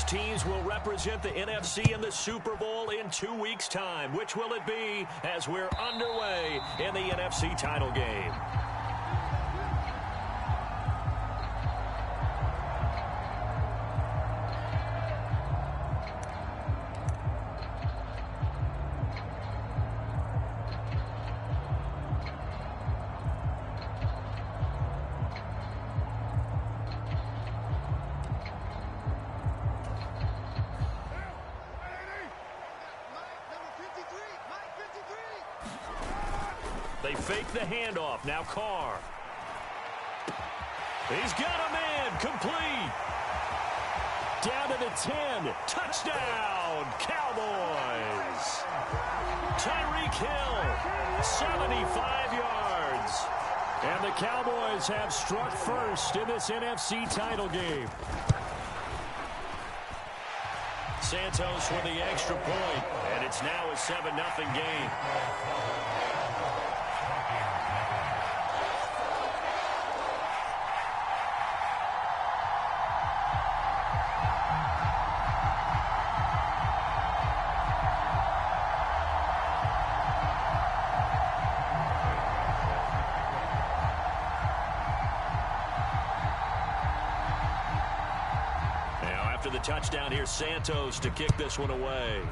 teams will represent the NFC in the Super Bowl in 2 weeks' time. Which will it be as we're underway in the NFC title game? They fake the handoff. Now Carr. He's got a man. Complete. Down to the 10. Touchdown, Cowboys. Tyreek Hill, 75 yards. And the Cowboys have struck first in this NFC title game. Santos with the extra point, and it's now a 7-0 game. After the touchdown, here's Santos to kick this one away.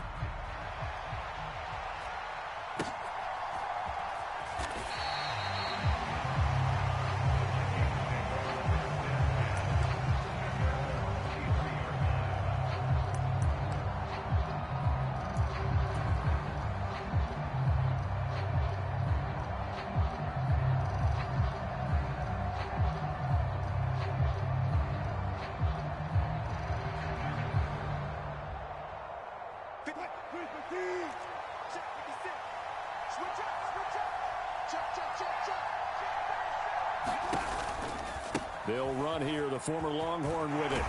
They'll run here, the former Longhorn with it.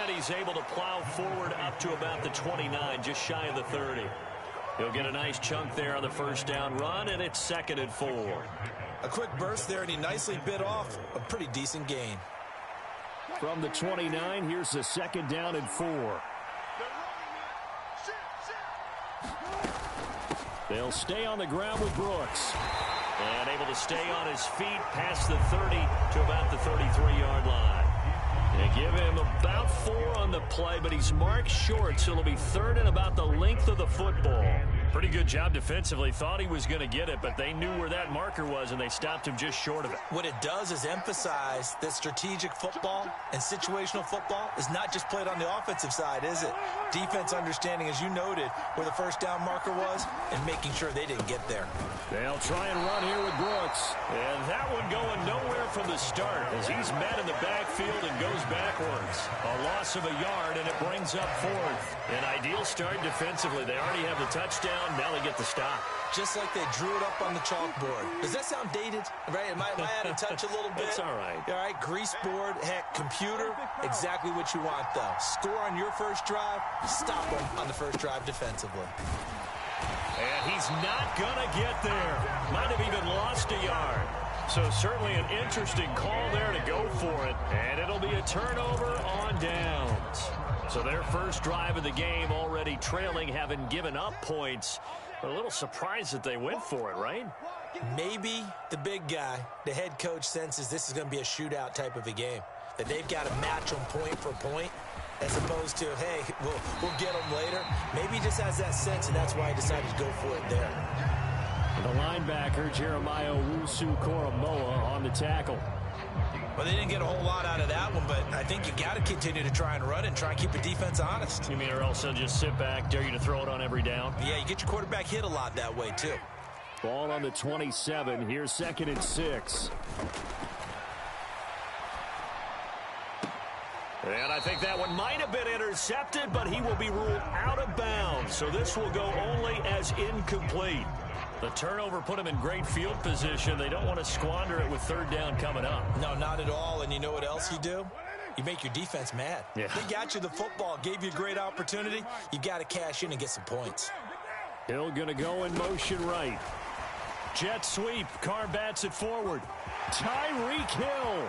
And he's able to plow forward up to about the 29, just shy of the 30. He'll get a nice chunk there on the first down run, and it's 2nd and 4. A quick burst there, and he nicely bit off a pretty decent gain. From the 29, here's the 2nd down and 4. They'll stay on the ground with Brooks. And able to stay on his feet past the 30 to about the 33-yard line. They give him about 4 on the play, but he's marked short, so it'll be 3rd and about the length of the football. Pretty good job defensively. Thought he was going to get it, but they knew where that marker was, and they stopped him just short of it. What it does is emphasize that strategic football and situational football is not just played on the offensive side, is it? Defense understanding, as you noted, where the first down marker was and making sure they didn't get there. They'll try and run here with Brooks. And that one going nowhere from the start as he's met in the backfield and goes backwards. A loss of a yard, and it brings up 4th. An ideal start defensively. They already have the touchdown. Now they get the stop. Just like they drew it up on the chalkboard. Does that sound dated? Right? Am I out of touch a little bit? It's all right. All right, grease board, heck, computer, exactly what you want, though. Score on your first drive, stop them on the first drive defensively. And he's not going to get there. Might have even lost a yard. So certainly an interesting call there to go for it. And it'll be a turnover on downs. So their first drive of the game already trailing, having given up points. But a little surprised that they went for it, right? Maybe the big guy, the head coach, senses this is going to be a shootout type of a game. That they've got to match them point for point, as opposed to, hey, we'll get them later. Maybe he just has that sense, and that's why he decided to go for it there. The linebacker, Jeremiah Owusu-Koramoah, on the tackle. Well, they didn't get a whole lot out of that one, but I think you got to continue to try and run and try and keep the defense honest. You mean, or else they'll just sit back, dare you to throw it on every down? Yeah, you get your quarterback hit a lot that way, too. Ball on the 27. Here's 2nd and 6. And I think that one might have been intercepted, but he will be ruled out of bounds. So this will go only as incomplete. The turnover put him in great field position. They don't want to squander it with 3rd down coming up. No, not at all. And you know what else you do? You make your defense mad. Yeah. They got you the football, gave you a great opportunity. You got to cash in and get some points. Hill going to go in motion right. Jet sweep. Carr bats it forward. Tyreek Hill.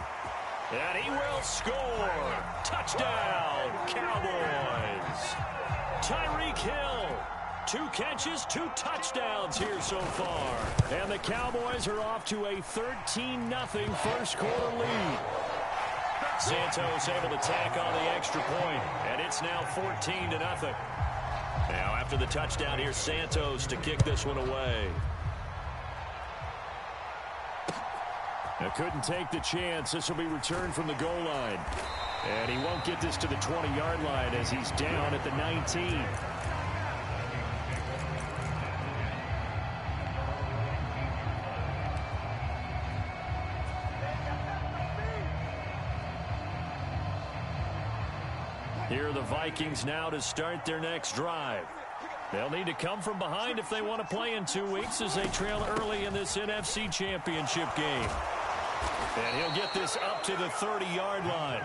And he will score. Touchdown, Cowboys. Tyreek Hill. 2 catches, 2 touchdowns here so far. And the Cowboys are off to a 13-0 first quarter lead. Santos able to tack on the extra point, and it's now 14-0. Now after the touchdown, here's Santos to kick this one away. Now couldn't take the chance. This will be returned from the goal line. And he won't get this to the 20-yard line as he's down at the 19. Here are the Vikings now to start their next drive. They'll need to come from behind if they want to play in 2 weeks as they trail early in this NFC Championship game. And he'll get this up to the 30-yard line.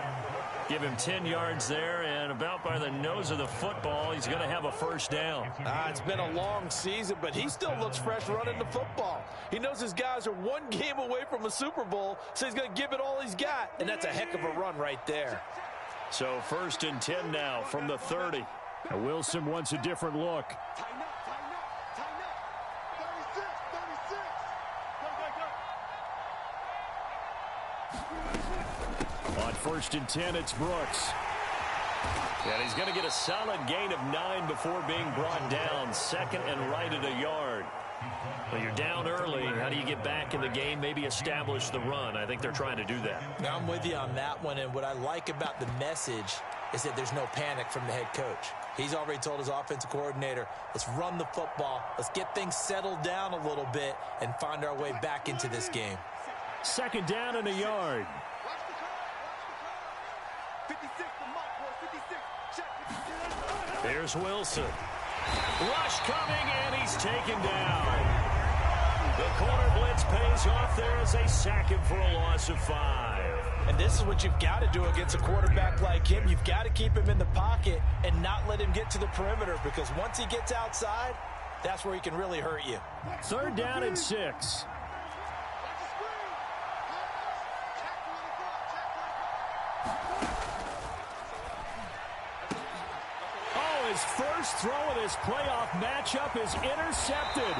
Give him 10 yards there, and about by the nose of the football, he's going to have a first down. It's been a long season, but he still looks fresh running the football. He knows his guys are 1 game away from a Super Bowl, so he's going to give it all he's got. And that's a heck of a run right there. So 1st and 10 now from the 30. Now Wilson wants a different look. On 1st and 10, it's Brooks. And he's going to get a solid gain of 9 before being brought down. Second and right at a yard. Well, you're down early. How do you get back in the game? Maybe establish the run. I think they're trying to do that. Now, I'm with you on that one, and what I like about the message is that there's no panic from the head coach. He's already told his offensive coordinator, let's run the football, let's get things settled down a little bit and find our way back into this game. 2nd down and a yard. There's Wilson. Rush coming, and he's taken down. The corner blitz pays off there as they sack him for a loss of 5. And this is what you've got to do against a quarterback like him. You've got to keep him in the pocket and not let him get to the perimeter, because once he gets outside, that's where he can really hurt you. 3rd down and 6. His first throw of this playoff matchup is intercepted.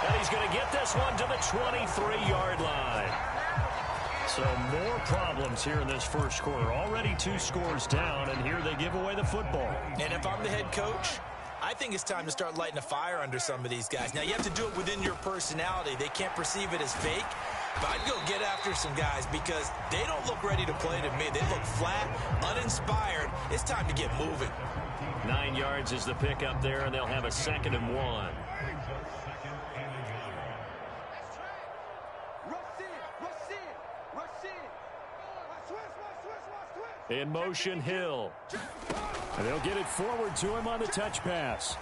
And he's going to get this one to the 23-yard line. So more problems here in this first quarter. Already 2 scores down, and here they give away the football. And if I'm the head coach, I think it's time to start lighting a fire under some of these guys. Now, you have to do it within your personality. They can't perceive it as fake. But I'd go get after some guys because they don't look ready to play to me. They look flat, uninspired. It's time to get moving. 9 yards is the pickup there, and they'll have a 2nd and 1. In motion, Hill. And they'll get it forward to him on the touch pass.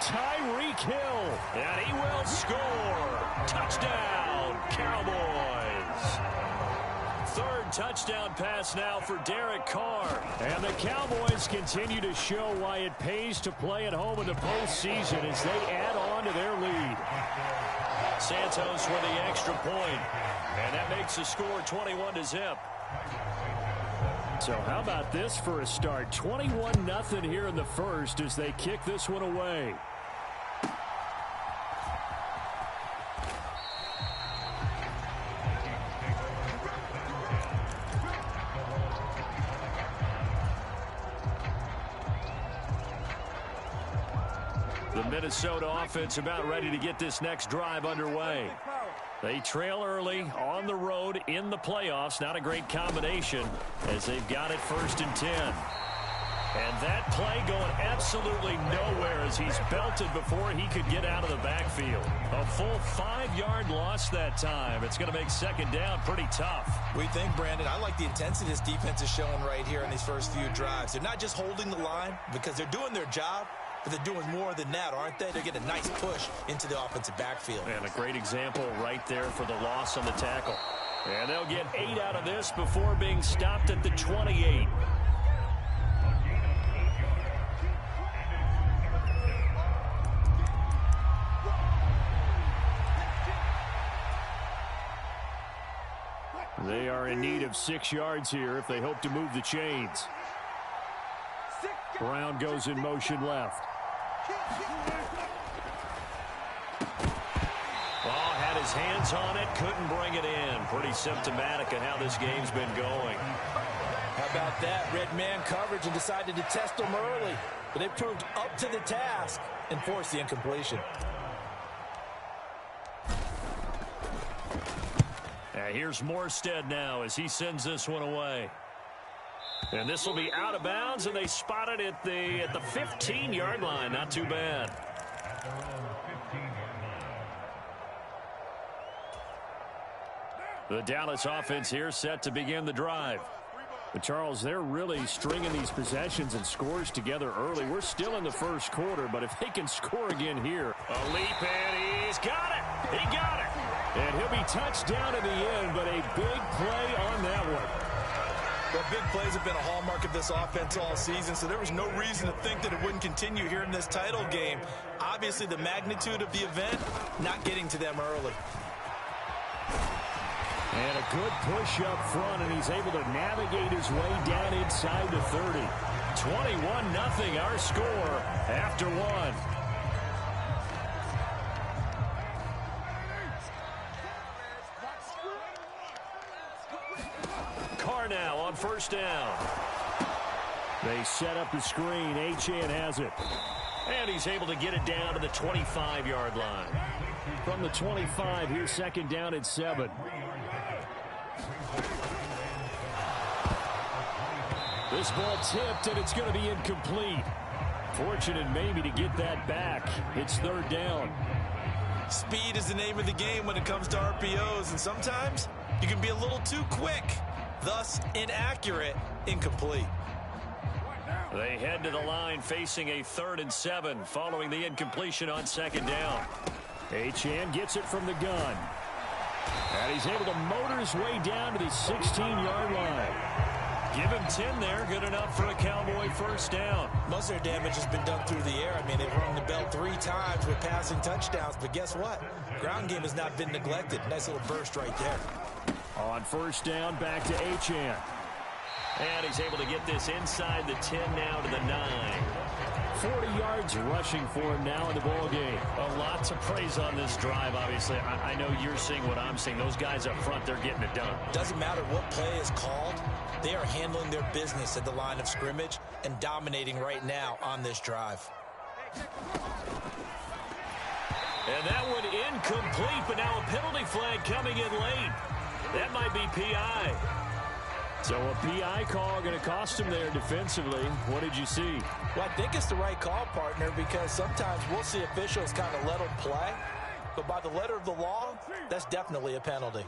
Tyreek Hill, and he will score. Touchdown, Cowboys. 3rd touchdown pass now for Derek Carr. And the Cowboys continue to show why it pays to play at home in the postseason as they add on to their lead. Santos with the extra point, and that makes the score 21-0. So how about this for a start? 21-0 here in the first as they kick this one away. The Minnesota offense about ready to get this next drive underway. They trail early on the road in the playoffs. Not a great combination as they've got it 1st and 10. And that play going absolutely nowhere as he's belted before he could get out of the backfield. A full 5-yard loss that time. It's going to make 2nd down pretty tough. We think, Brandon, I like the intensity this defense is showing right here in these first few drives. They're not just holding the line because they're doing their job, but they're doing more than that, aren't they? They're getting a nice push into the offensive backfield. And a great example right there for the loss on the tackle. And they'll get 8 out of this before being stopped at the 28. They are are in need of 6 yards here if they hope to move the chains. Brown goes in motion left. Oh, had his hands on it, couldn't bring it in. Pretty symptomatic of how this game's been going. How about that? Red man coverage and decided to test them early. But they proved up to the task and forced the incompletion. Here's Morstead now as he sends this one away. And this will be out of bounds, and they spot it at the 15-yard line. Not too bad. The Dallas offense here set to begin the drive. But Charles, they're really stringing these possessions and scores together early. We're still in the first quarter, but if they can score again here. A leap, and he's got it. He got it. And he'll be touched down in the end, but a big play on that one. Well, big plays have been a hallmark of this offense all season, so there was no reason to think that it wouldn't continue here in this title game. Obviously, the magnitude of the event, not getting to them early. And a good push up front, and he's able to navigate his way down inside the 30. 21-0 our score after one. Carr now on first down. They set up the screen. Achane has it. And he's able to get it down to the 25-yard line. From the 25, here's second down at 7. This ball tipped, and it's going to be incomplete. Fortunate maybe to get that back. It's third down. Speed is the name of the game when it comes to RPOs, and sometimes you can be a little too quick. Thus, inaccurate, incomplete. They head to the line facing a 3rd and 7 following the incompletion on second down. Achane gets it from the gun. And he's able to motor his way down to the 16-yard line. Give him 10 there. Good enough for a Cowboy first down. Most of their damage has been done through the air. I mean, they've rung the bell 3 times with passing touchdowns. But guess what? Ground game has not been neglected. Nice little burst right there. On first down, back to Achane. And he's able to get this inside the 10 now to the 9. 40 yards rushing for him now in the ball game. Well, lots of praise on this drive, obviously. I know you're seeing what I'm seeing. Those guys up front, they're getting it done. Doesn't matter what play is called. They are handling their business at the line of scrimmage and dominating right now on this drive. And that one incomplete, but now a penalty flag coming in late. That might be PI. So a PI call going to cost him there defensively. What did you see? Well, I think it's the right call, partner, because sometimes we'll see officials kind of let them play. But by the letter of the law, that's definitely a penalty.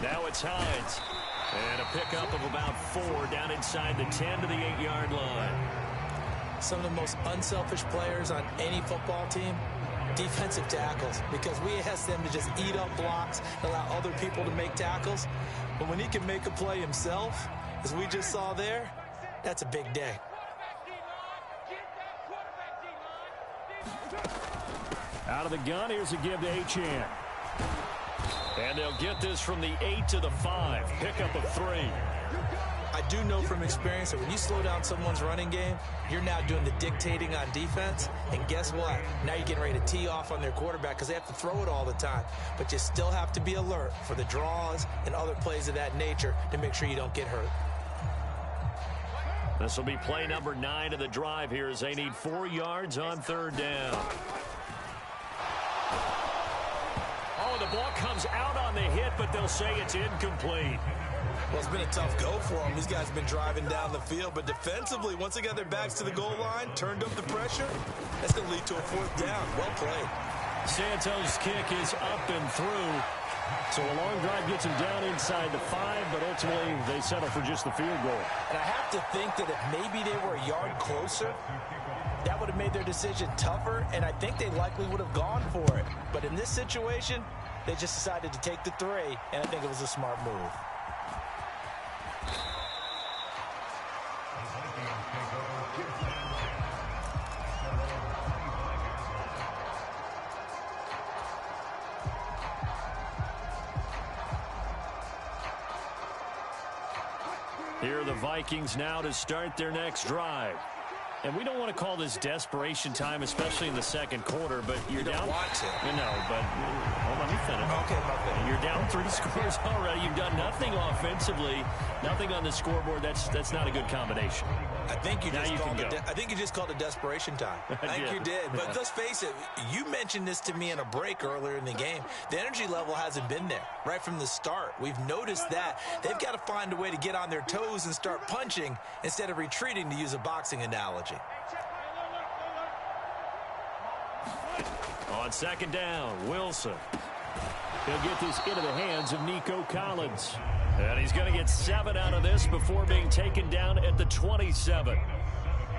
Now it's Hines. And a pickup of about 4 down inside the 10 to the 8-yard line. Some of the most unselfish players on any football team, defensive tackles, because we ask them to just eat up blocks, allow other people to make tackles. But when he can make a play himself, as we just saw there, that's a big day. Out of the gun, here's a give to Achane. And they'll get this from the 8 to the 5. Pickup of 3. I do know from experience that when you slow down someone's running game, you're now doing the dictating on defense. And guess what? Now you're getting ready to tee off on their quarterback because they have to throw it all the time. But you still have to be alert for the draws and other plays of that nature to make sure you don't get hurt. This will be play number 9 of the drive here as they need 4 yards on third down. Oh, the ball comes out on the hit, but they'll say it's incomplete. Well, it's been a tough go for them. These guys have been driving down the field, but defensively, once they got their backs to the goal line, turned up the pressure, that's going to lead to a 4th down. Well played. Santos' kick is up and through. So a long drive gets them down inside the 5, but ultimately they settle for just the field goal. And I have to think that if maybe they were a yard closer, that would have made their decision tougher, and I think they likely would have gone for it. But in this situation, they just decided to take the 3, and I think it was a smart move. Here are the Vikings now to start their next drive. And we don't want to call this desperation time, especially in the second quarter, but you're down. You don't want to. You know, but let me finish. Okay, my bad. You're down 3 scores already. You've done nothing offensively, nothing on the scoreboard. That's not a good combination. I think you just called it desperation time. I think you did. But let's face it, you mentioned this to me in a break earlier in the game. The energy level hasn't been there right from the start. We've noticed that. They've got to find a way to get on their toes and start punching instead of retreating, to use a boxing analogy. On second down, Wilson. He'll get this into the hands of Nico Collins. And he's going to get 7 out of this before being taken down at the 27.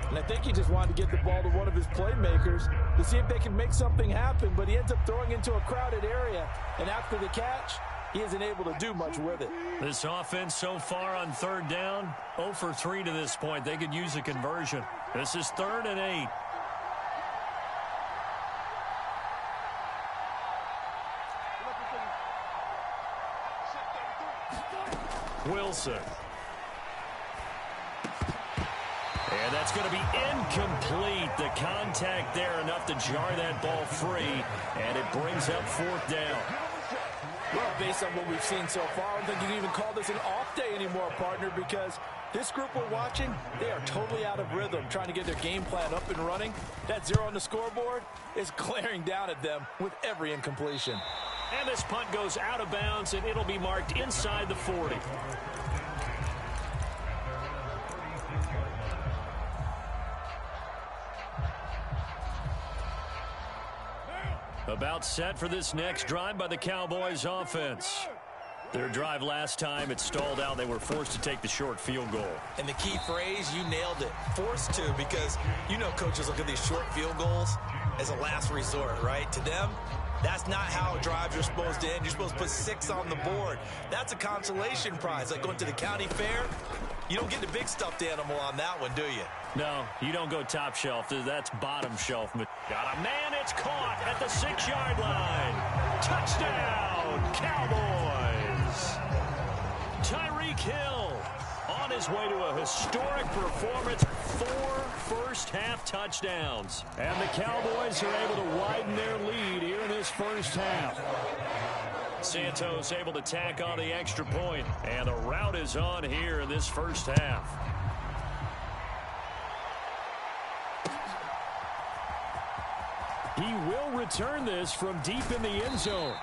And I think he just wanted to get the ball to one of his playmakers to see if they can make something happen, but he ends up throwing into a crowded area. And after the catch, he isn't able to do much with it. This offense so far on third down, 0 for 3 to this point. They could use a conversion. This is 3rd and 8. Wilson. And that's going to be incomplete. The contact there enough to jar that ball free, and it brings up 4th down. Well, based on what we've seen so far, I don't think you can even call this an off day anymore, partner, because this group we're watching, they are totally out of rhythm, trying to get their game plan up and running. That 0 on the scoreboard is glaring down at them with every incompletion. And this punt goes out of bounds, and it'll be marked inside the 40. About set for this next drive by the Cowboys offense. Their drive last time, it stalled out. They were forced to take the short field goal. And the key phrase, you nailed it. Forced to, because you know coaches look at these short field goals as a last resort, right? To them, that's not how drives are supposed to end. You're supposed to put 6 on the board. That's a consolation prize. Like going to the county fair, you don't get the big stuffed animal on that one, do you? No, you don't go top shelf. That's bottom shelf. Got a man, it's caught at the 6-yard line. Touchdown, Cowboys. Tyreek Hill on his way to a historic performance. 4 first-half touchdowns. And the Cowboys are able to widen their lead here in this first half. Santos able to tack on the extra point. And the rout is on here in this first half. He will return this from deep in the end zone.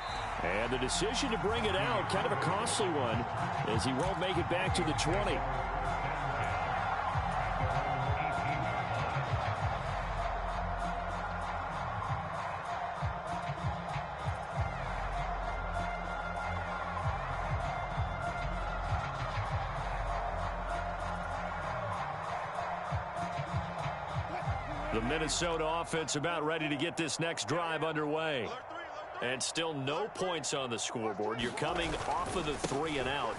And the decision to bring it out, kind of a costly one, as he won't make it back to the 20. The Minnesota offense about ready to get this next drive underway. And still no points on the scoreboard. You're coming off of the 3 and out.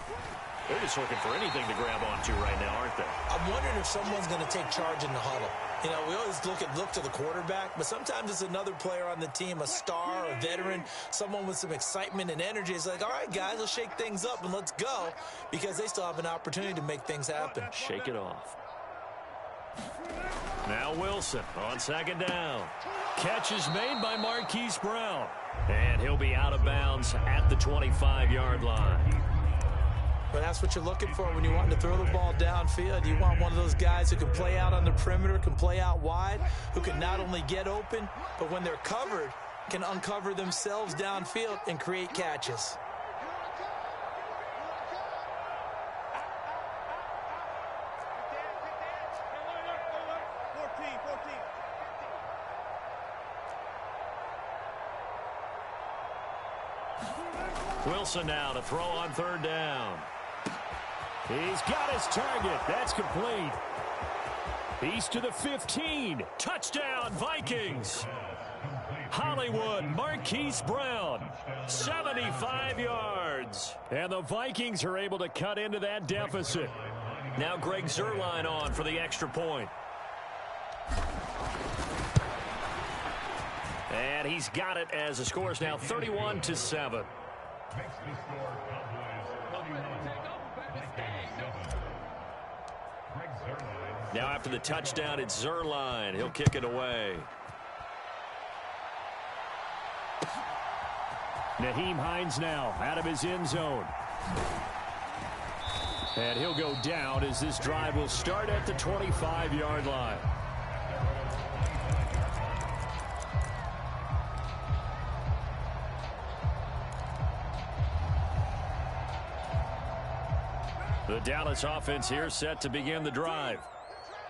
They're just looking for anything to grab onto right now, aren't they? I'm wondering if someone's going to take charge in the huddle. You know, we always look to the quarterback, but sometimes it's another player on the team, a star, a veteran, someone with some excitement and energy. It's like, all right, guys, let's shake things up and let's go, because they still have an opportunity to make things happen. Shake it off. Now Wilson on second down. Catch is made by Marquise Brown. And he'll be out of bounds at the 25-yard line. But that's what you're looking for when you want to throw the ball downfield. You want one of those guys who can play out on the perimeter, can play out wide, who can not only get open, but when they're covered, can uncover themselves downfield and create catches. Wilson now to throw on third down. He's got his target. That's complete. He's to the 15. Touchdown, Vikings. Hollywood, Marquise Brown, 75 yards. And the Vikings are able to cut into that deficit. Now Greg Zuerlein on for the extra point. And he's got it as the score is now 31-7. Now after the touchdown, it's Zerline. He'll kick it away. Nyheim Hines now out of his end zone. And he'll go down as this drive will start at the 25-yard line. The Dallas offense here set to begin the drive.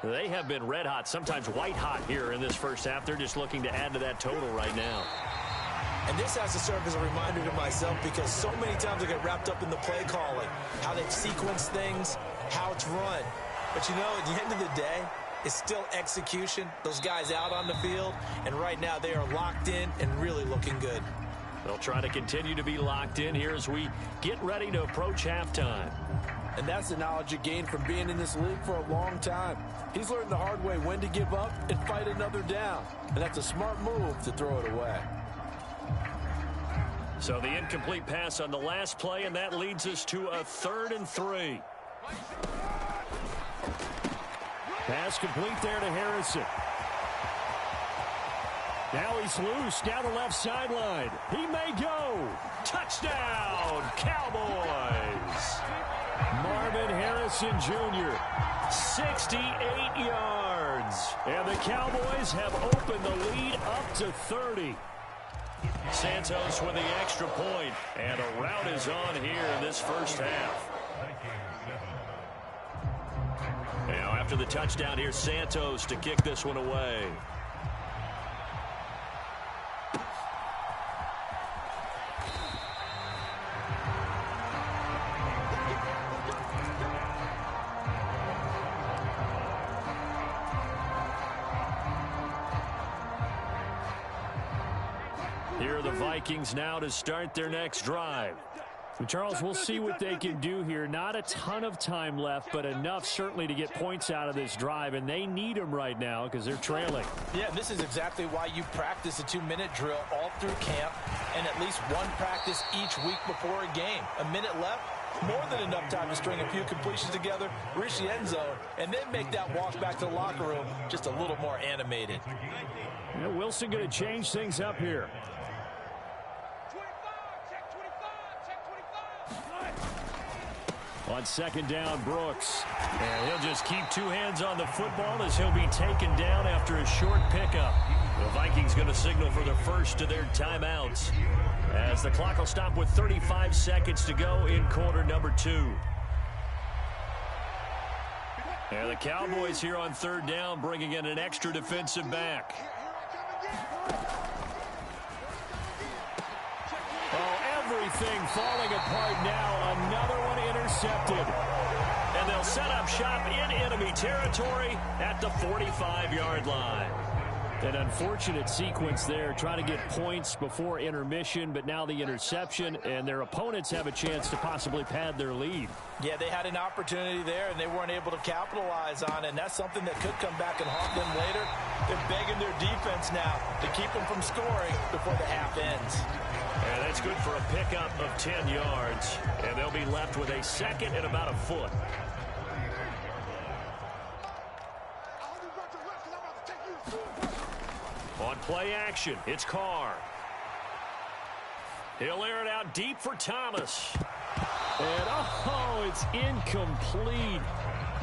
They have been red hot, sometimes white hot here in this first half. They're just looking to add to that total right now. And this has to serve as a reminder to myself because so many times I get wrapped up in the play calling, how they've sequenced things, how it's run. But, you know, at the end of the day, it's still execution. Those guys out on the field, and right now they are locked in and really looking good. They'll try to continue to be locked in here as we get ready to approach halftime. And that's the knowledge you gain from being in this league for a long time. He's learned the hard way when to give up and fight another down. And that's a smart move to throw it away. So the incomplete pass on the last play, and that leads us to a 3rd and 3. Pass complete there to Harrison. Now he's loose down the left sideline. He may go. Touchdown, Cowboys! Marvin Harrison Jr., 68 yards. and the Cowboys have opened the lead up to 30. Santos with the extra point, and a rout is on here in this first half. Now after the touchdown, here's Santos to kick this one away. Here are the Vikings now to start their next drive. So Charles, we'll see what they can do here. Not a ton of time left, but enough certainly to get points out of this drive, and they need them right now because they're trailing. Yeah, this is exactly why you practice a 2-minute drill all through camp and at least one practice each week before a game. A minute left, more than enough time to string a few completions together, reach the end zone, and then make that walk back to the locker room just a little more animated. Yeah, Wilson going to change things up here. On second down, Brooks. And he'll just keep two hands on the football as he'll be taken down after a short pickup. The Vikings going to signal for the first of their timeouts as the clock will stop with 35 seconds to go in quarter number 2. And the Cowboys here on third down bringing in an extra defensive back. Everything falling apart now. Another one intercepted. And they'll set up shop in enemy territory at the 45-yard line. An unfortunate sequence there, trying to get points before intermission, but now the interception, and their opponents have a chance to possibly pad their lead. Yeah, they had an opportunity there, and they weren't able to capitalize on it, and that's something that could come back and haunt them later. They're begging their defense now to keep them from scoring before the half ends. And that's good for a pickup of 10 yards. And they'll be left with a second and about a foot. On play action, it's Carr. He'll air it out deep for Thomas. And, oh, it's incomplete.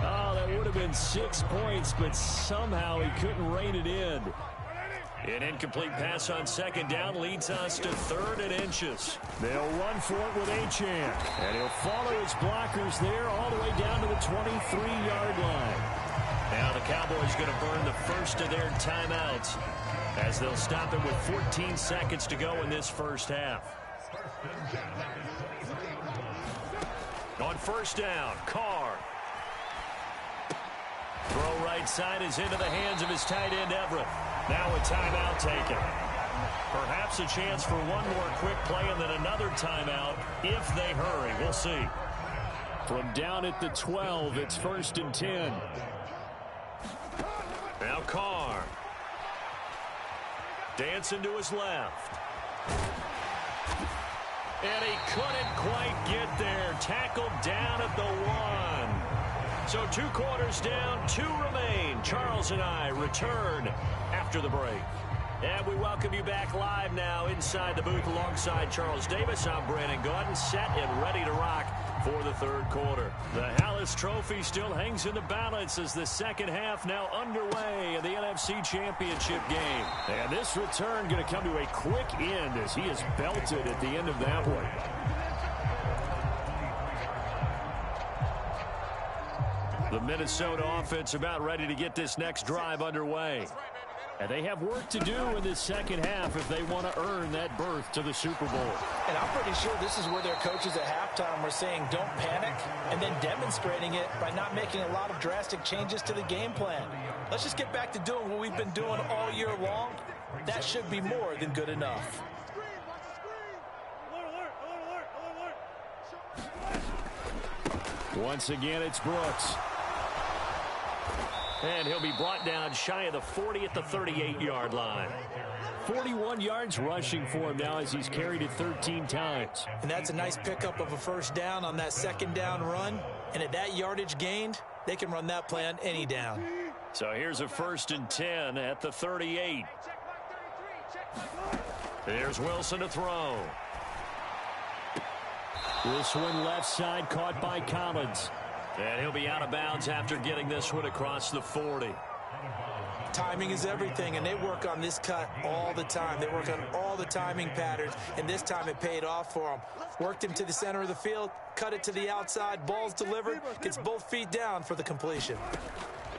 Oh, that would have been 6 points, but somehow he couldn't rein it in. An incomplete pass on second down leads us to 3rd and inches. They'll run for it with Achane. And he'll follow his blockers there all the way down to the 23-yard line. Now the Cowboys going to burn the first of their timeouts as they'll stop it with 14 seconds to go in this first half. On first down, Carr. Throw right side is into the hands of his tight end, Everett. Now a timeout taken. Perhaps a chance for one more quick play and then another timeout if they hurry. We'll see. From down at the 12, it's 1st and 10. Now Carr. Dancing to his left. And he couldn't quite get there. Tackled down at the 1. So 2 quarters down, 2 remain. Charles and I return after the break. And we welcome you back live now inside the booth alongside Charles Davis. I'm Brandon Gaudin, set and ready to rock for the 3rd quarter. The Hallis Trophy still hangs in the balance as the second half now underway in the NFC Championship game. And this return going to come to a quick end as he is belted at the end of that one. The Minnesota offense about ready to get this next drive underway. And they have work to do in this second half if they want to earn that berth to the Super Bowl. And I'm pretty sure this is where their coaches at halftime were saying don't panic, and then demonstrating it by not making a lot of drastic changes to the game plan. Let's just get back to doing what we've been doing all year long. That should be more than good enough. Once again, it's Brooks. And he'll be brought down shy of the 40 at the 38-yard line. 41 yards rushing for him now as he's carried it 13 times. And that's a nice pickup of a first down on that second down run. And at that yardage gained, they can run that play on any down. So here's a 1st and 10 at the 38. There's Wilson to throw. This one left side caught by Collins. And he'll be out of bounds after getting this one across the 40. Timing is everything, and they work on this cut all the time. They work on all the timing patterns, and this time it paid off for them. Worked him to the center of the field, cut it to the outside, ball's delivered, gets both feet down for the completion.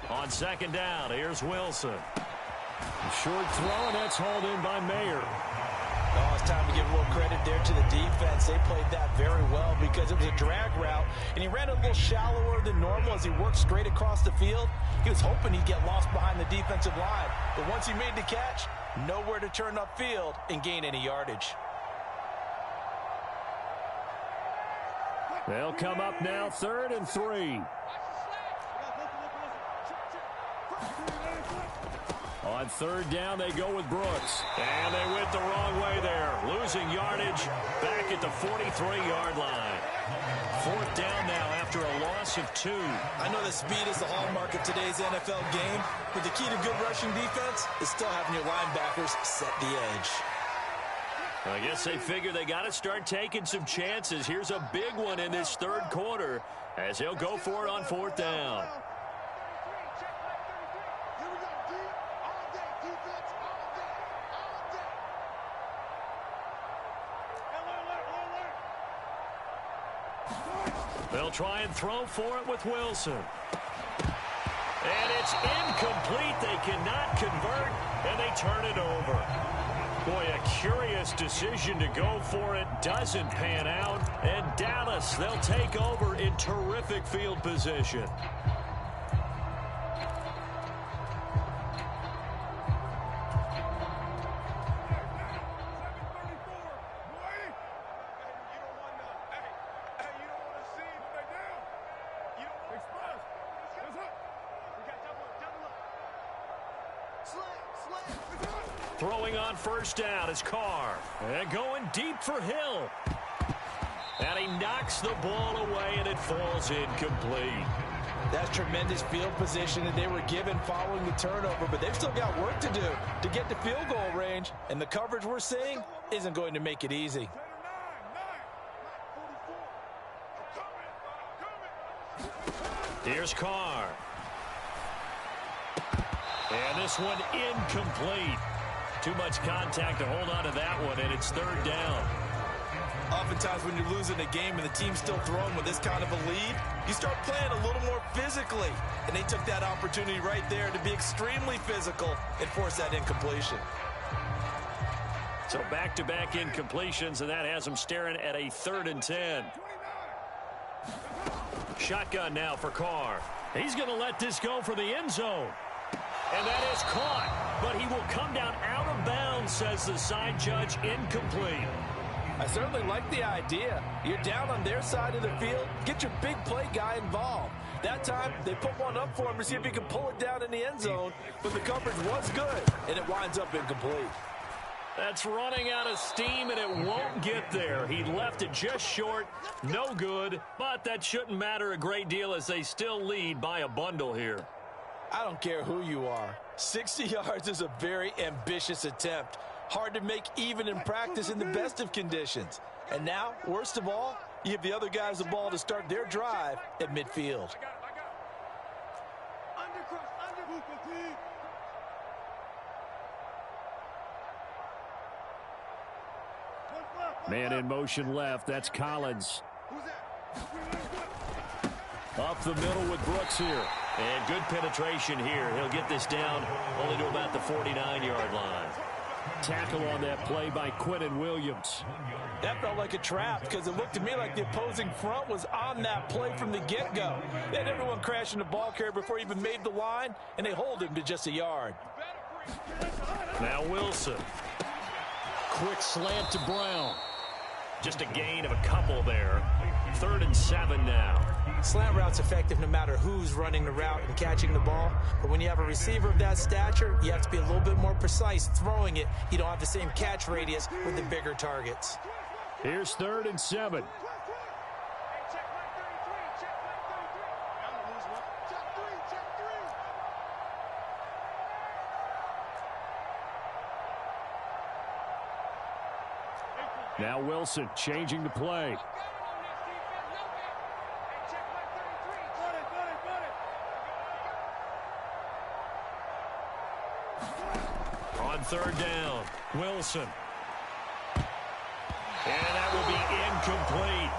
On 2nd down, here's Wilson. A short throw, and that's hauled in by Mayer. Oh, it's time to give a little credit there to the defense. They played that very well because it was a drag route, and he ran a little shallower than normal as he worked straight across the field. He was hoping he'd get lost behind the defensive line, but once he made the catch, nowhere to turn upfield and gain any yardage. They'll come up now 3rd and 3. On 3rd down, they go with Brooks. And they went the wrong way there. Losing yardage back at the 43-yard line. 4th down now after a loss of 2. I know that speed is the hallmark of today's NFL game, but the key to good rushing defense is still having your linebackers set the edge. I guess they figure they got to start taking some chances. Here's a big one in this 3rd quarter as he'll go for it on 4th down. They'll try and throw for it with Wilson. And it's incomplete. They cannot convert, and they turn it over. Boy, a curious decision to go for it. Doesn't pan out. And Dallas, they'll take over in terrific field position. Throwing on 1st down is Carr. And going deep for Hill. And he knocks the ball away, and it falls incomplete. That's tremendous field position that they were given following the turnover, but they've still got work to do to get to field goal range, and the coverage we're seeing isn't going to make it easy. Here's Carr. And this one incomplete. Too much contact to hold on to that one, and it's 3rd down. Oftentimes when you're losing a game and the team's still throwing with this kind of a lead, you start playing a little more physically. And they took that opportunity right there to be extremely physical and force that incompletion. So back-to-back incompletions, and that has them staring at a 3rd and 10. Shotgun now for Carr. He's going to let this go for the end zone. And that is caught, but he will come down out of bounds, says the side judge, incomplete. I certainly like the idea. You're down on their side of the field. Get your big play guy involved. That time, they put one up for him to see if he can pull it down in the end zone, but the coverage was good, and it winds up incomplete. That's running out of steam, and it won't get there. He left it just short. No good, but that shouldn't matter a great deal as they still lead by a bundle here. I don't care who you are. 60 yards is a very ambitious attempt. Hard to make even in practice in the best of conditions. And now, worst of all, you give the other guys the ball to start their drive at midfield. Man in motion left. That's Collins. Up the middle with Brooks here. And good penetration here. He'll get this down only to about the 49-yard line. Tackle on that play by Quinnen Williams. That felt like a trap because it looked to me like the opposing front was on that play from the get-go. They had everyone crashing the ball carrier before he even made the line, and they hold him to just a yard. Now Wilson. Quick slant to Brown. Just a gain of a couple there. 3rd and 7 now. Slant route's effective no matter who's running the route and catching the ball. But when you have a receiver of that stature, you have to be a little bit more precise throwing it. You don't have the same catch radius with the bigger targets. Here's 3rd and 7. Now Wilson changing the play. On 3rd down, Wilson. And that will be incomplete.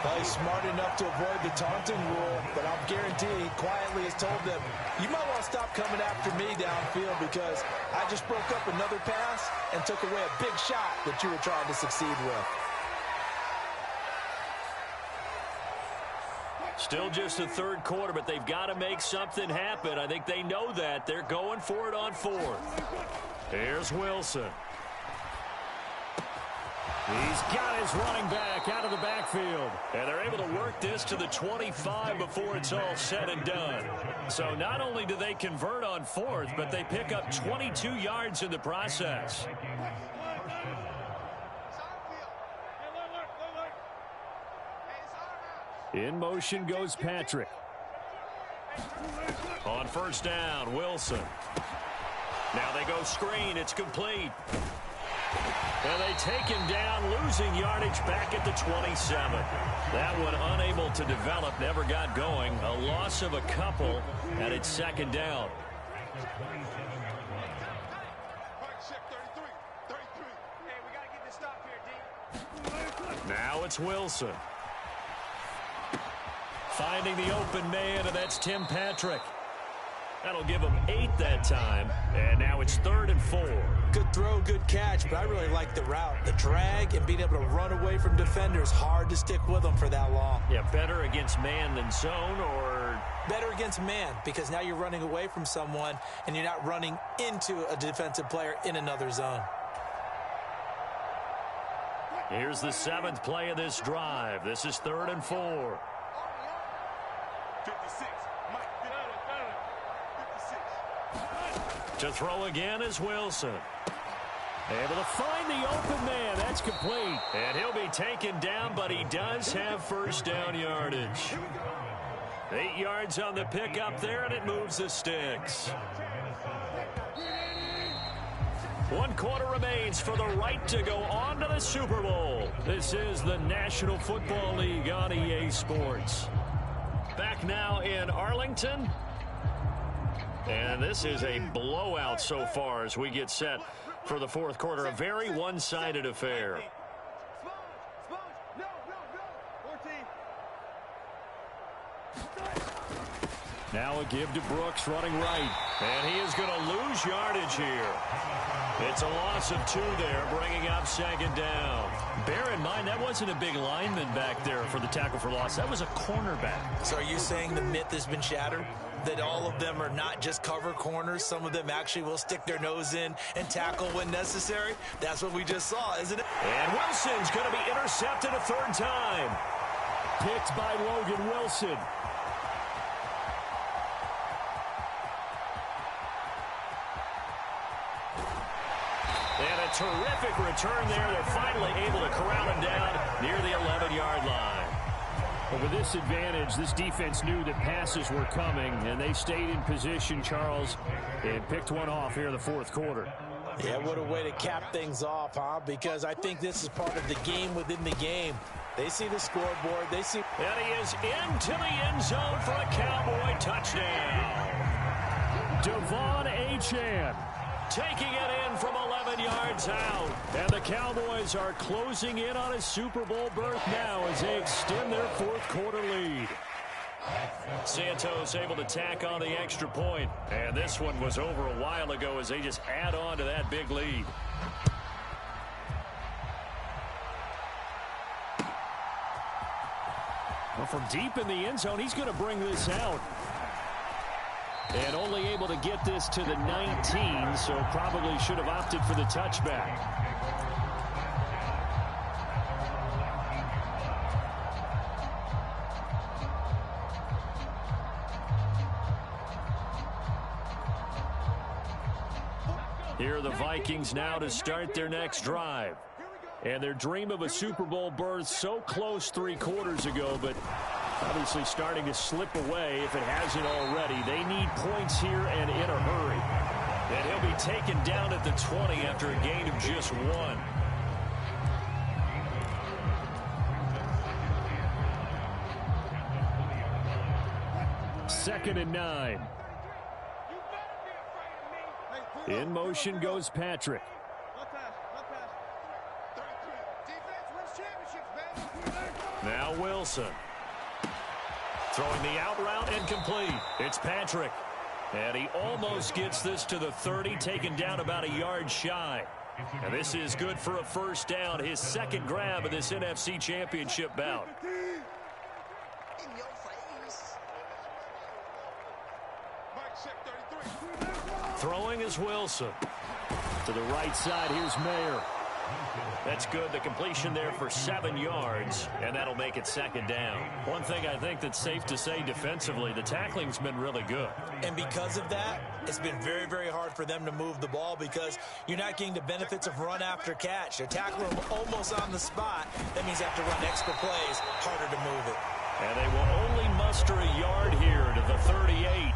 Well, he's smart enough to avoid the taunting rule, but I'll guarantee he quietly has told them, you might want to stop coming after me downfield because I just broke up another pass and took away a big shot that you were trying to succeed with. Still just the 3rd quarter, but they've got to make something happen. I think they know that. They're going for it on 4th. Here's Wilson. He's got his running back out of the backfield. And they're able to work this to the 25 before it's all said and done. So not only do they convert on 4th, but they pick up 22 yards in the process. In motion goes Patrick. On 1st down, Wilson. Now they go screen. It's complete. And they take him down, losing yardage back at the 27. That one unable to develop, never got going. A loss of a couple, and it's 2nd down. Now it's Wilson. Finding the open man, and that's Tim Patrick. That'll give him 8 that time, and now it's 3rd and 4. Good throw, good catch, but I really like the route. The drag and being able to run away from defenders, hard to stick with them for that long. Yeah, better against man than zone, or? Better against man, because now you're running away from someone, and you're not running into a defensive player in another zone. Here's the 7th play of this drive. This is 3rd and 4. 56. To throw again is Wilson. Able to find the open man. That's complete. And he'll be taken down, but he does have 1st down yardage. 8 yards on the pickup there, and it moves the sticks. 1 quarter remains for the right to go on to the Super Bowl. This is the National Football League on EA Sports. Back now in Arlington. And this is a blowout so far as we get set for the 4th quarter. A very one-sided affair. Now a give to Brooks running right. And he is going to lose yardage here. It's a loss of 2 there, bringing up 2nd down. Bear in mind, that wasn't a big lineman back there for the tackle for loss. That was a cornerback. So are you saying the myth has been shattered? That all of them are not just cover corners? Some of them actually will stick their nose in and tackle when necessary? That's what we just saw, isn't it? And Wilson's going to be intercepted a 3rd time. Picked by Logan Wilson. And a terrific return there. They're finally able to corral him down near the 11-yard line. But with this advantage, this defense knew that passes were coming, and they stayed in position, Charles, and picked one off here in the fourth quarter. Yeah, what a way to cap things off, huh? Because I think this is part of the game within the game. They see the scoreboard. They see... And he is into the end zone for a Cowboy touchdown. Devon Achane taking it in from 11 yards out. And the Cowboys are closing in on a Super Bowl berth now as they extend their fourth quarter lead. Santos able to tack on the extra point. And this one was over a while ago as they just add on to that big lead. Well, from deep in the end zone, he's going to bring this out. And only able to get this to the 19, so probably should have opted for the touchback. Here are the Vikings now to start their next drive. And their dream of a Super Bowl berth so close 3 quarters ago, but obviously starting to slip away if it hasn't already. They need points here and in a hurry. And he'll be taken down at the 20 after a gain of just 1. Second and 9. In motion goes Patrick. Now Wilson. Throwing the out route and complete. It's Patrick. And he almost gets this to the 30, taken down about a yard shy. And this is good for a first down, his second grab of this NFC Championship bout. Throwing is Wilson. To the right side, here's Mayer. That's good. The completion there for 7 yards, and that'll make it second down. One thing I think that's safe to say defensively, the tackling's been really good. And because of that, it's been very, very hard for them to move the ball because you're not getting the benefits of run after catch. They're tackling them almost on the spot. That means they have to run extra plays, harder to move it. And they will only muster a yard here to the 38.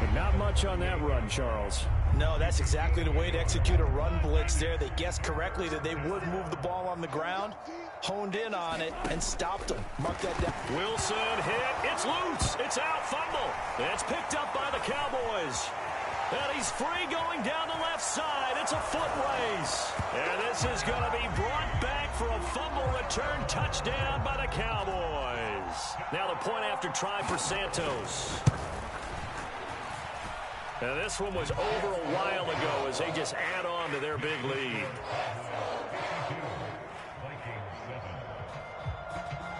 But not much on that run, Charles. No, that's exactly the way to execute a run blitz there. They guessed correctly that they would move the ball on the ground, honed in on it, and stopped them. Mark that down. Wilson hit. It's loose. It's out. Fumble. It's picked up by the Cowboys. And he's free going down the left side. It's a foot race. And this is going to be brought back for a fumble return touchdown by the Cowboys. Now the point after try for Santos. And this one was over a while ago as they just add on to their big lead.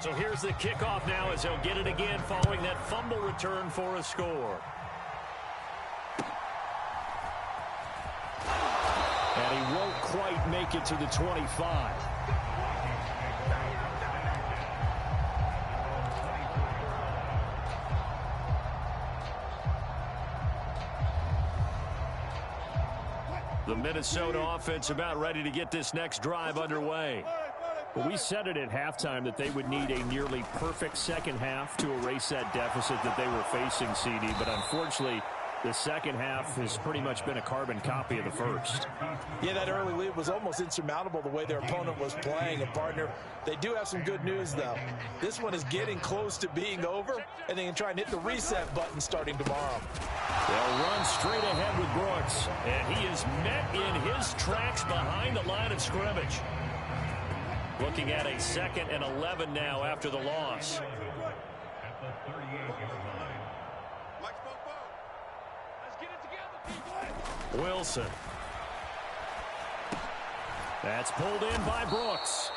So here's the kickoff now as they'll get it again following that fumble return for a score. And he won't quite make it to the 25. The Minnesota offense about ready to get this next drive underway. Well, we said it at halftime that they would need a nearly perfect second half to erase that deficit that they were facing, CD. But unfortunately, the second half has pretty much been a carbon copy of the first. Yeah, that early lead was almost insurmountable the way their opponent was playing. And, partner, they do have some good news, though. This one is getting close to being over, and they can try and hit the reset button starting tomorrow. They'll run straight ahead with Brooks, and he is met in his tracks behind the line of scrimmage. Looking at a 2nd and 11 now after the loss. Wilson. That's pulled in by Brooks.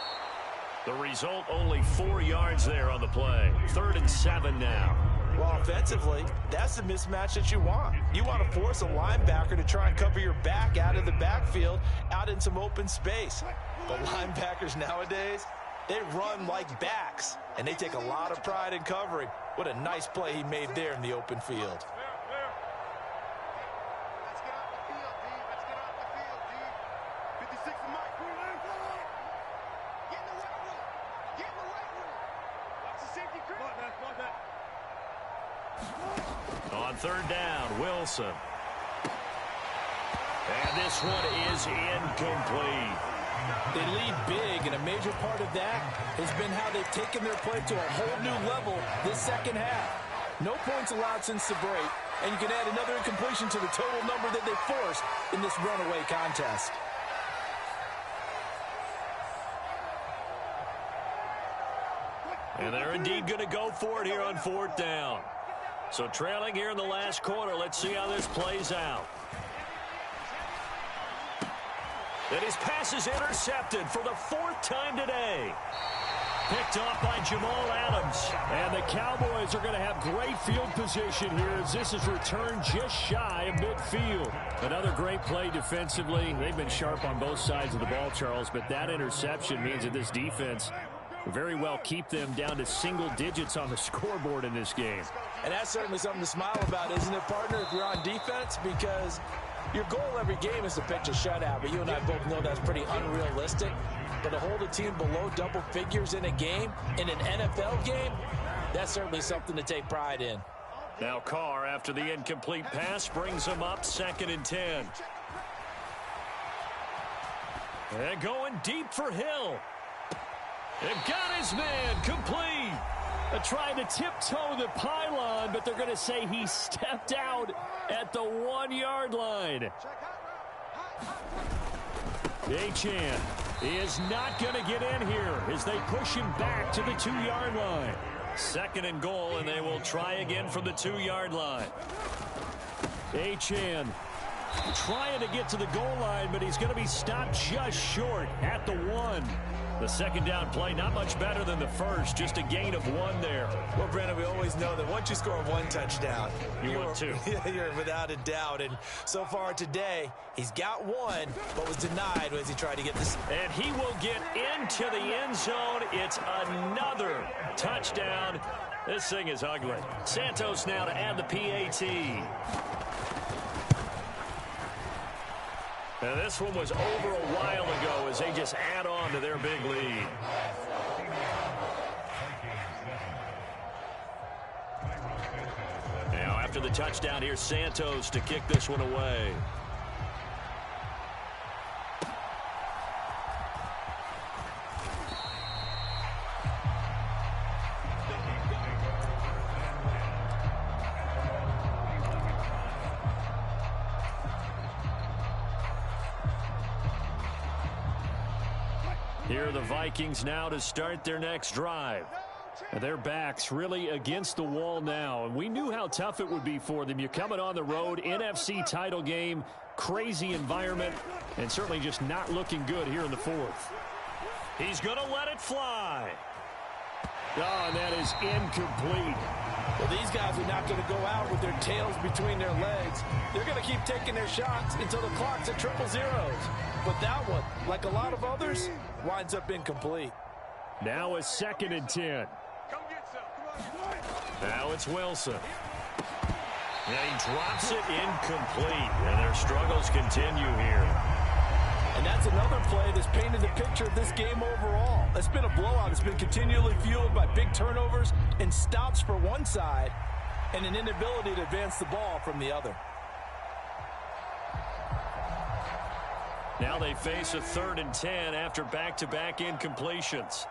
The result, only 4 yards there on the play. 3rd and 7 now. Well, offensively, that's the mismatch that you want. You want to force a linebacker to try and cover your back out of the backfield, out in some open space. But linebackers nowadays, they run like backs, and they take a lot of pride in covering. What a nice play he made there in the open field. third down, Wilson. And this one is incomplete. They lead big, and a major part of that has been how they've taken their play to a whole new level this second half. No points allowed since the break, and you can add another incompletion to the total number that they forced in this runaway contest. And they're indeed going to go for it here on fourth down. So trailing here in the last quarter, let's see how this plays out. And his pass is intercepted for the fourth time today. Picked off by Jamal Adams. And the Cowboys are going to have great field position here as this is returned just shy of midfield. Another great play defensively. They've been sharp on both sides of the ball, Charles, but that interception means that this defense very well keep them down to single digits on the scoreboard in this game. And that's certainly something to smile about, isn't it, partner, if you're on defense? Because your goal every game is to pitch a shutout, but you and I both know that's pretty unrealistic. But to hold a team below double figures in a game, in an NFL game, that's certainly something to take pride in. Now Carr, after the incomplete pass, brings him up 2nd and 10. And going deep for Hill. They've got his man complete. Trying to tiptoe the pylon, but they're going to say he stepped out at the 1-yard line. Achane is not going to get in here as they push him back to the 2-yard line. 2nd and goal, and they will try again from the 2-yard line. Achane trying to get to the goal line, but he's going to be stopped just short at the 1. The second down play, not much better than the first, just a gain of 1 there. Well, Brandon, we always know that once you score 1 touchdown, you want 2. You're without a doubt. And so far today, he's got 1, but was denied as he tried to get this. And he will get into the end zone. It's another touchdown. This thing is ugly. Santos now to add the PAT. Now, this one was over a while ago as they just add on to their big lead. Now, after the touchdown, here's Santos to kick this one away. Here are the Vikings now to start their next drive. Their backs really against the wall now, and we knew how tough it would be for them. You're coming on the road, NFC title game, crazy environment, and certainly just not looking good here in the 4th. He's going to let it fly. Oh, and that is incomplete. Well, these guys are not going to go out with their tails between their legs. They're going to keep taking their shots until the clock's at 000. But that one, like a lot of others, winds up incomplete. Now a 2nd and 10. Now it's Wilson. And he drops it incomplete. And their struggles continue here. And that's another play that's painted the picture of this game overall. It's been a blowout. It's been continually fueled by big turnovers and stops for one side and an inability to advance the ball from the other. Now they face a 3rd and 10 after back-to-back incompletions.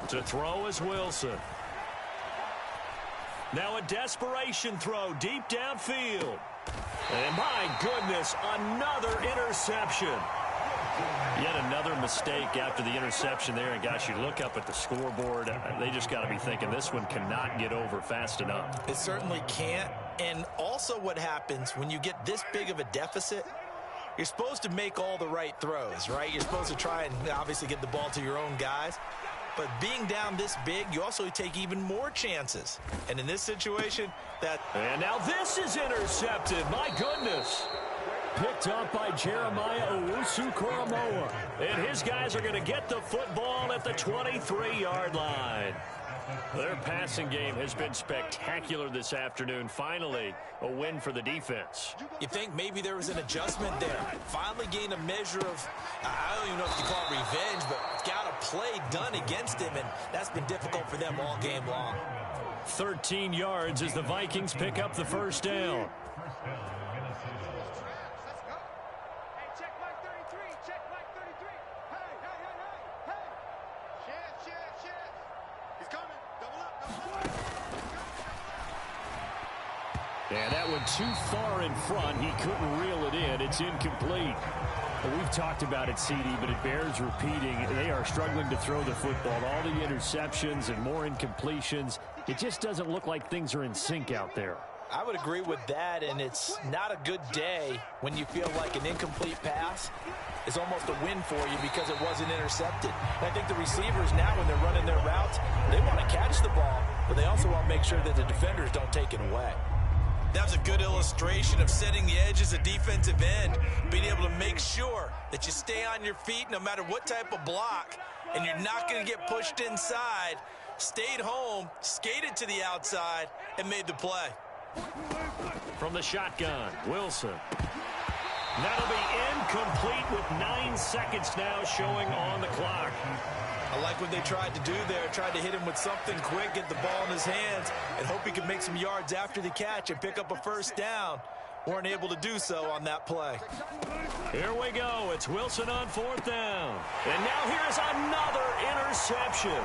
To throw is Wilson. Now a desperation throw deep downfield. And my goodness, another interception. Yet another mistake after the interception there. And gosh, you look up at the scoreboard, they just got to be thinking this one cannot get over fast enough. It certainly can't. And also what happens when you get this big of a deficit, you're supposed to make all the right throws, right? You're supposed to try and obviously get the ball to your own guys. But being down this big, you also take even more chances. And in this situation, And now this is intercepted. My goodness. Picked up by Jeremiah Owusu-Koramoah. And his guys are going to get the football at the 23-yard line. Their passing game has been spectacular this afternoon. Finally, a win for the defense. You think maybe there was an adjustment there. Finally gained a measure of, I don't even know if you call it revenge, but got a play done against him, and that's been difficult for them all game long. 13 yards as the Vikings pick up the first down. And that one too far in front. He couldn't reel it in. It's incomplete. Well, we've talked about it, CD, but it bears repeating. They are struggling to throw the football. All the interceptions and more incompletions. It just doesn't look like things are in sync out there. I would agree with that, and it's not a good day when you feel like an incomplete pass is almost a win for you because it wasn't intercepted. And I think the receivers now, when they're running their routes, they want to catch the ball, but they also want to make sure that the defenders don't take it away. That was a good illustration of setting the edge as a defensive end, being able to make sure that you stay on your feet no matter what type of block, and you're not going to get pushed inside. Stayed home, skated to the outside, and made the play. From the shotgun, Wilson. That'll be incomplete with 9 seconds now showing on the clock. I like what they tried to do there, tried to hit him with something quick, get the ball in his hands, and hope he could make some yards after the catch and pick up a first down. Weren't able to do so on that play. Here we go. It's Wilson on 4th down. And now here's another interception.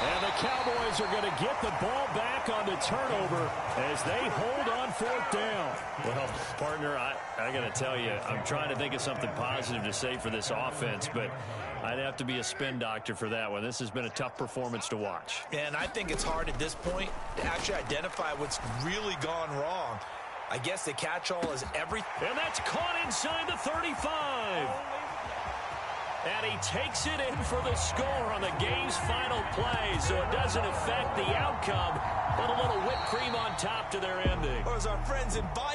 And the Cowboys are going to get the ball back on the turnover as they hold on 4th down. Well, partner, I got to tell you, I'm trying to think of something positive to say for this offense, but I'd have to be a spin doctor for that one. This has been a tough performance to watch. And I think it's hard at this point to actually identify what's really gone wrong. I guess the catch-all is everything. And that's caught inside the 35. And he takes it in for the score on the game's final play, so it doesn't affect the outcome, but a little whipped cream on top to their ending. Or as our friends in Bayou